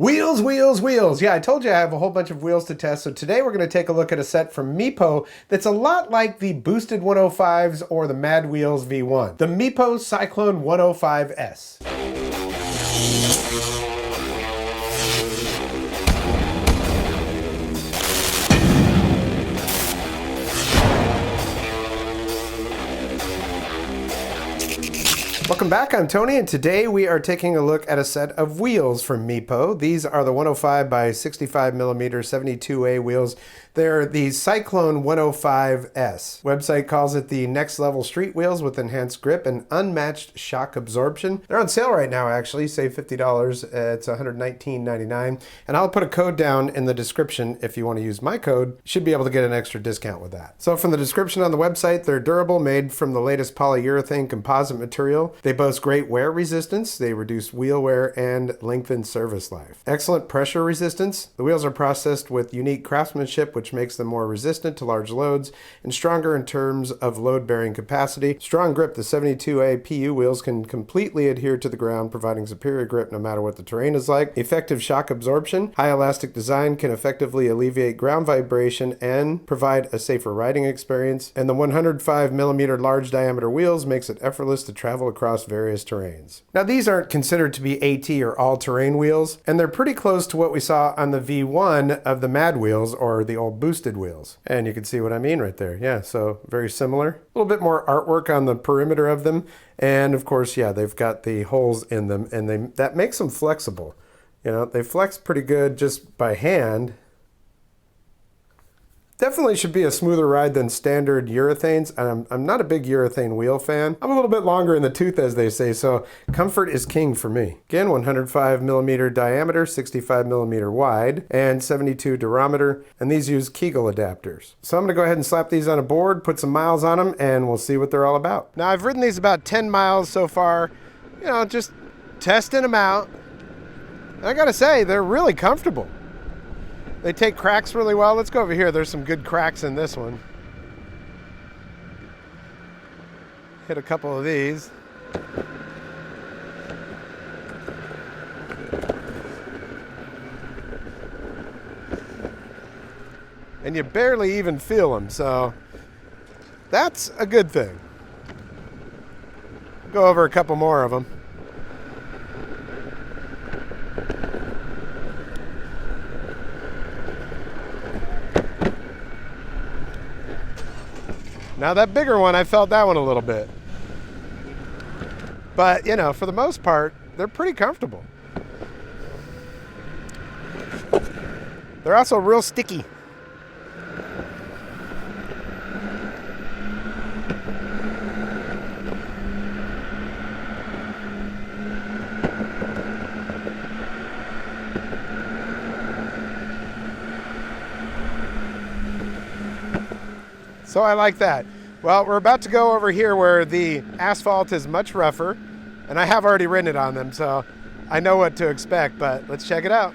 Wheels, wheels, wheels. Yeah, I told you I have a whole bunch of wheels to test. So today we're going to take a look at a set from Meepo that's a lot like the boosted 105s or the Mad Wheelz V1. The Meepo Cyclone 105s. Welcome back, I'm Tony, and today we are taking a look at a set of wheels from Meepo. These are the 105 by 65 millimeter 72A wheels. They're the Cyclone 105s. Website calls it the next level street wheels with enhanced grip and unmatched shock absorption. They're on sale right now, actually. Save $50. It's $119.99. And I'll put a code down in the description if you want to use my code. Should be able to get an extra discount with that. So from the description on the website, they're durable, made from the latest polyurethane composite material. They boast great wear resistance. They reduce wheel wear and lengthen service life. Excellent pressure resistance. The wheels are processed with unique craftsmanship, which makes them more resistant to large loads and stronger in terms of load-bearing capacity. Strong grip. The 72A PU wheels can completely adhere to the ground, providing superior grip no matter what the terrain is like. Effective shock absorption. High elastic design can effectively alleviate ground vibration and provide a safer riding experience. And the 105 millimeter large diameter wheels makes it effortless to travel across various terrains. Now, these aren't considered to be AT or all-terrain wheels, and they're pretty close to what we saw on the V1 of the Mad Wheelz or the old boosted wheels. And you can see what I mean right there. Yeah, so very similar. A little bit more artwork on the perimeter of them. And of course, yeah, they've got the holes in them, and that makes them flexible. You know, they flex pretty good just by hand. Definitely should be a smoother ride than standard urethanes. I'm not a big urethane wheel fan. I'm a little bit longer in the tooth, as they say, so comfort is king for me. Again, 105 millimeter diameter, 65 millimeter wide, and 72 durometer, and these use Kegel adapters. So I'm gonna go ahead and slap these on a board, put some miles on them, and we'll see what they're all about. Now, I've ridden these about 10 miles so far, you know, just testing them out. And I gotta say, they're really comfortable. They take cracks really well. Let's go over here. There's some good cracks in this one. Hit a couple of these. And you barely even feel them, so that's a good thing. Go over a couple more of them. Now that bigger one, I felt that one a little bit. But, you know, for the most part, they're pretty comfortable. They're also real sticky. So I like that. Well, we're about to go over here where the asphalt is much rougher, and I have already ridden it on them, so I know what to expect, but let's check it out.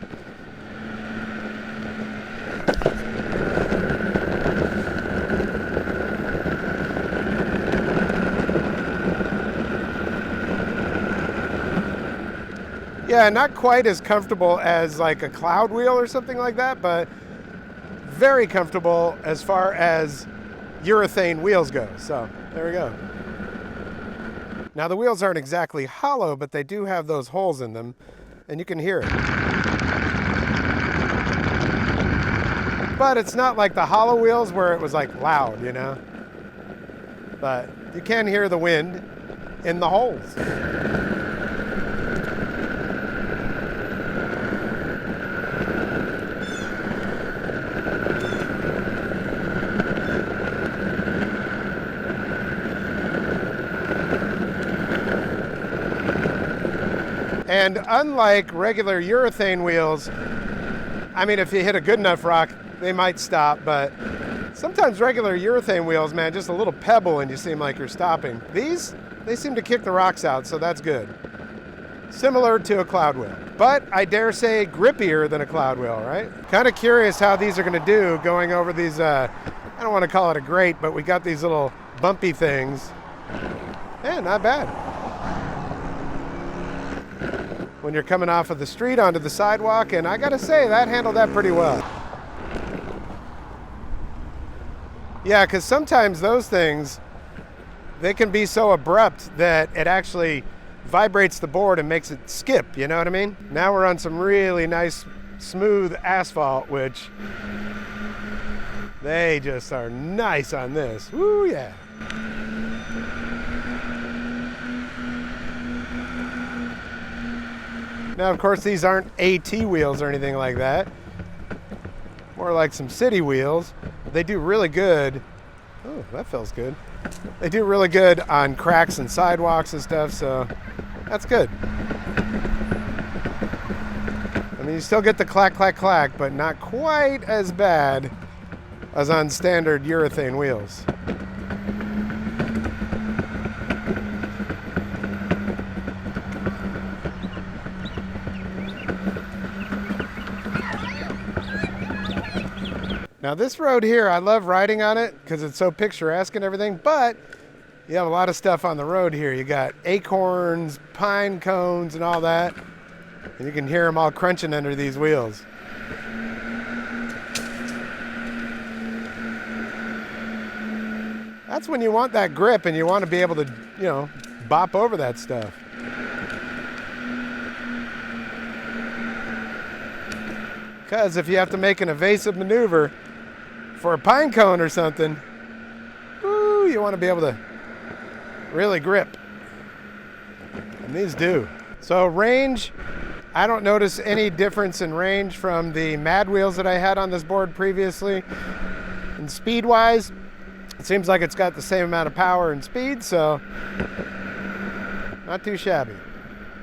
Yeah, not quite as comfortable as like a cloud wheel or something like that, but very comfortable as far as urethane wheels go. So there we go. Now the wheels aren't exactly hollow, but they do have those holes in them, and you can hear it. But it's not like the hollow wheels where it was like loud, you know? But you can hear the wind in the holes. And unlike regular urethane wheels, I mean, if you hit a good enough rock, they might stop, but sometimes regular urethane wheels, man, just a little pebble and you seem like you're stopping. These, they seem to kick the rocks out, so that's good. Similar to a cloud wheel, but I dare say grippier than a cloud wheel, right? Kind of curious how these are gonna do going over these, I don't wanna call it a grate, but we got these little bumpy things. Yeah, not bad. when you're coming off of the street onto the sidewalk, and I gotta say, that handled that pretty well. Yeah, because sometimes those things, they can be so abrupt that it actually vibrates the board and makes it skip, you know what I mean? Now we're on some really nice, smooth asphalt, which they just are nice on this. Woo, yeah. Now, of course, these aren't AT wheels or anything like that. More like some city wheels. They do really good. Oh, that feels good. They do really good on cracks and sidewalks and stuff, so that's good. I mean, you still get the clack, clack, clack, but not quite as bad as on standard urethane wheels. Now this road here, I love riding on it because it's so picturesque and everything, but you have a lot of stuff on the road here. You got acorns, pine cones, and all that. And you can hear them all crunching under these wheels. That's when you want that grip and you want to be able to, you know, bop over that stuff. Because if you have to make an evasive maneuver for a pine cone or something, woo, you want to be able to really grip. And these do. So range, I don't notice any difference in range from the Mad Wheelz that I had on this board previously. And speed-wise, it seems like it's got the same amount of power and speed, so not too shabby.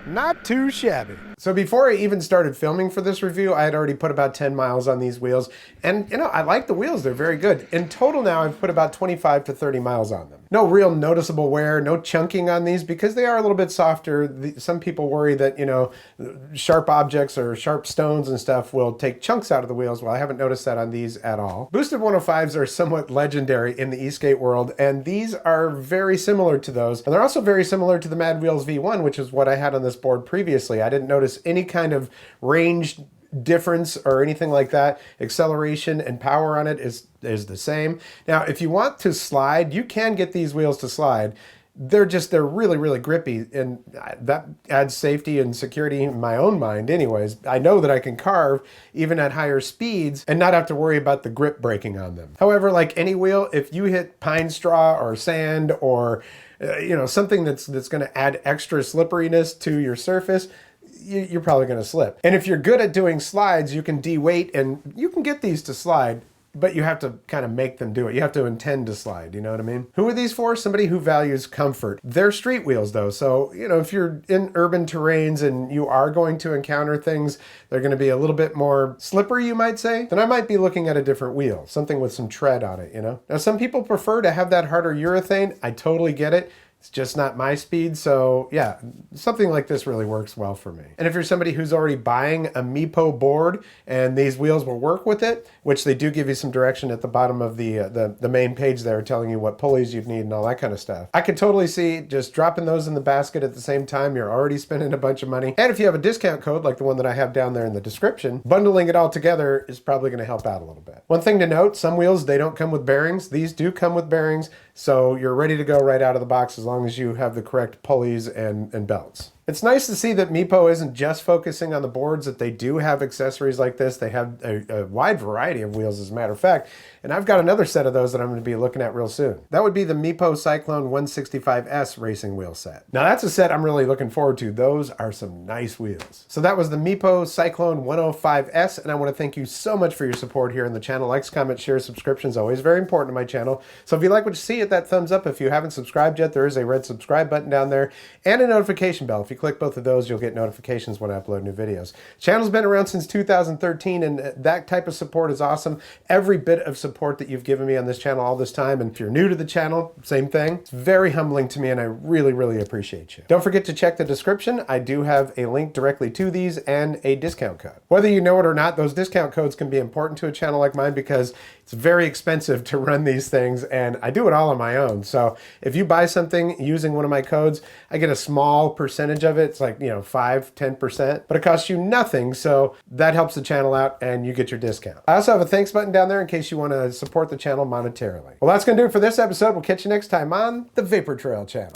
Not too shabby. So before I even started filming for this review, I had already put about 10 miles on these wheels. And you know, I like the wheels, they're very good. In total now, I've put about 25 to 30 miles on them. No real noticeable wear, no chunking on these because they are a little bit softer. Some people worry that, you know, sharp objects or sharp stones and stuff will take chunks out of the wheels. Well, I haven't noticed that on these at all. Boosted 105s are somewhat legendary in the ESK8 world, and these are very similar to those. And they're also very similar to the Mad Wheelz V1, which is what I had on this board previously. I didn't notice any kind of range difference or anything like that. Acceleration and power on it is the same. Now, if you want to slide, you can get these wheels to slide. They're really, really grippy, and that adds safety and security in my own mind anyways. I know that I can carve even at higher speeds and not have to worry about the grip breaking on them. However, like any wheel, if you hit pine straw or sand or you know, something that's going to add extra slipperiness to your surface, you're probably going to slip. And if you're good at doing slides, you can de-weight and you can get these to slide, but you have to kind of make them do it. You have to intend to slide, you know what I mean? Who are these for? Somebody who values comfort. They're street wheels though, so, you know, if you're in urban terrains and you are going to encounter things, they're going to be a little bit more slippery, you might say, then I might be looking at a different wheel, something with some tread on it, you know? Now, some people prefer to have that harder urethane. I totally get it. It's just not my speed, so yeah, something like this really works well for me. And if you're somebody who's already buying a Meepo board and these wheels will work with it, which they do give you some direction at the bottom of the main page there telling you what pulleys you'd need and all that kind of stuff. I could totally see just dropping those in the basket at the same time. You're already spending a bunch of money. And if you have a discount code like the one that I have down there in the description, bundling it all together is probably going to help out a little bit. One thing to note, some wheels, they don't come with bearings. These do come with bearings, so you're ready to go right out of the box as long as you have the correct pulleys and belts. It's nice to see that Meepo isn't just focusing on the boards, that they do have accessories like this. They have a wide variety of wheels, as a matter of fact. And I've got another set of those that I'm going to be looking at real soon. That would be the Meepo Cyclone 165s racing wheel set. Now that's a set I'm really looking forward to. Those are some nice wheels. So that was the Meepo Cyclone 105s, and I want to thank you so much for your support here on the channel. Likes, comments, shares, subscriptions, always very important to my channel. So if you like what you see, hit that thumbs up. If you haven't subscribed yet, there is a red subscribe button down there and a notification bell. If you click both of those, you'll get notifications when I upload new videos. Channel's been around since 2013, and that type of support is awesome. Every bit of support that you've given me on this channel all this time, and if you're new to the channel, same thing. It's very humbling to me, and I really, really appreciate you. Don't forget to check the description. I do have a link directly to these and a discount code. Whether you know it or not, those discount codes can be important to a channel like mine because it's It's very expensive to run these things, and I do it all on my own. So if you buy something using one of my codes, I get a small percentage of it. It's like, 5-10%, but it costs you nothing. So that helps the channel out and you get your discount. I also have a thanks button down there in case you want to support the channel monetarily. Well, that's going to do it for this episode. We'll catch you next time on the Vapor Trail channel.